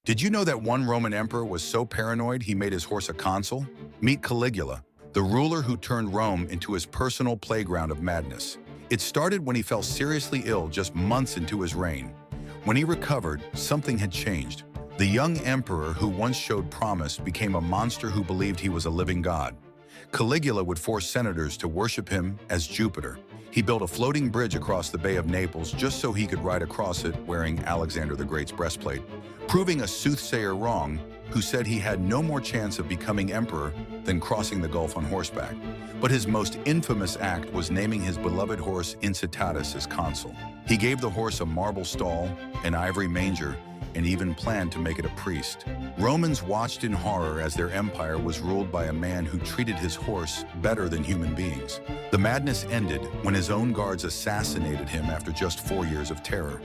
Did you know that one Roman emperor was so paranoid he made his horse a consul? Meet Caligula, the ruler who turned Rome into his personal playground of madness. It started when he fell seriously ill just months into his reign. When he recovered, something had changed. The young emperor who once showed promise became a monster who believed he was a living god. Caligula would force senators to worship him as Jupiter. He built a floating bridge across the Bay of Naples just so he could ride across it wearing Alexander the Great's breastplate, proving a soothsayer wrong who said he had no more chance of becoming emperor than crossing the Gulf on horseback. But his most infamous act was naming his beloved horse Incitatus as consul. He gave the horse a marble stall, an ivory manger, and even planned to make it a priest. Romans watched in horror as their empire was ruled by a man who treated his horse better than human beings. The madness ended when his own guards assassinated him after just 4 years of terror.